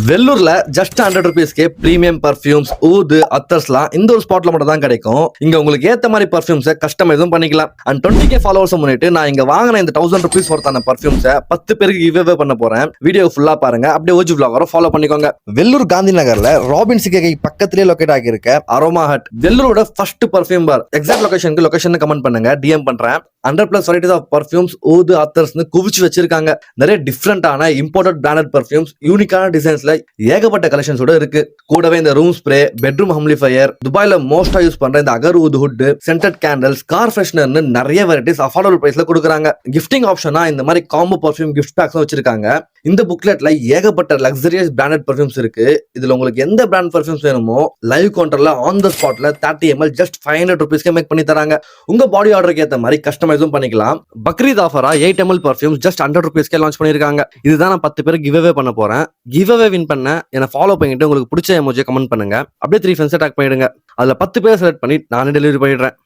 வெள்ளூர்ல just 100 ருபீஸ்க்கு premium perfumes ஊது அத்தர்ஸ்லாம் இந்த ஒரு ஸ்பாட்ல மட்டும் தான் கிடைக்கும். இங்க உங்களுக்கு ஏத்த மாதிரி பர்ஃபியூம்ஸை கஸ்டமைஸும் பண்ணிக்கலாம். அண்ட் 20K ஃபாலோவர்ஸ் முன்னிட்டு நான் இங்க வாங்கின இந்த 1000 ருபீஸ் ஒருத்தான பர்ஃபியூம்ஸை 10 பேருக்கு கிவ்அவே பண்ண போறேன். வீடியோ ஃபுல்லா பாருங்க, அப்படியே ஓஜி vlogger ஃபாலோ பண்ணிக்கோங்க. வெள்ளூர் காந்தி நகர்ல ராபின் சிகை பக்கத்திலே லொகேட் ஆகியிருக்க அரோமா ஹட் வெள்ளூரோட first perfume bar. Exact location comment பண்ணுங்க, டிஎம் பண்றேன். 100+ வெரைட்டிஸ் ஆஃப் பர்ஃபியூம்ஸ் ஊது அத்தர்ஸ்னு குவிச்சு வச்சிருக்காங்க. நிறைய டிஃப்ரெண்டான இம்போர்ட்டட் பிராண்டட் பர்ஃபியூம்ஸ் யூனிக்கான டிசைன்ஸ்ல ஏகப்பட்ட கலெக்ஷன்ஸோட இருக்கு. கூடவே இந்த ரூம் ஸ்ப்ரே, பெட்ரூம் ஹம்லிஃபையர், துபாயில மோஸ்டா யூஸ் பண்ற இந்த அகர் ஊது ஹுட், சென்டட் கேண்டல்ஸ், கார் ஃப்ரெஷ்னர்னு நிறைய வெரைட்டிஸ் அஃபோர்டபுள் பிரைஸ்ல கொடுக்குறாங்க. கிஃப்டிங் ஆப்ஷனா இந்த மாதிரி காம்போ பர்ஃபியூம் கிஃப்ட் பேக்ஸும் வச்சிருக்காங்க. இந்த புக்லெட்ல ஏகப்பட்ட லக்ஸரியஸ் பிராண்டட் பர்ஃபியூம்ஸ் இருக்கு. இதுல உங்களுக்கு எந்த பிராண்ட் பர்ஃபியூம்ஸ் வேணுமோ லைவ் கவுண்டர்ல ஆன் த ஸ்பாட்ல 30 ml ஜஸ்ட் 500 ருபீஸ்க்கு மேக் பண்ணி தராங்க. உங்க பாடி ஆர்டருக்கு ஏத்த மாதிரி கஸ்டமைஸும் பண்ணிக்கலாம். பக்ரீத் ஆஃபரா 8 ml பர்ஃபியூம்ஸ் ஜஸ்ட் 100 ருபீஸ்க்கே லான்ச் பண்ணிருக்காங்க. இதுதான் நான் 10 பேருக்கு கிவ்அவே பண்ண போறேன். கிவ்அவே வின் பண்ண என்ன ஃபாலோ பண்ணிட்டு உங்களுக்கு பிடிச்ச எமோஜியை கமெண்ட் பண்ணுங்க. அப்படியே 3 ஃப்ரெண்ட்ஸை டேக் பண்ணிடுங்க. அதுல 10 பேர் செலக்ட் பண்ணி நானே டெலிவரி பண்ணிடுறேன்.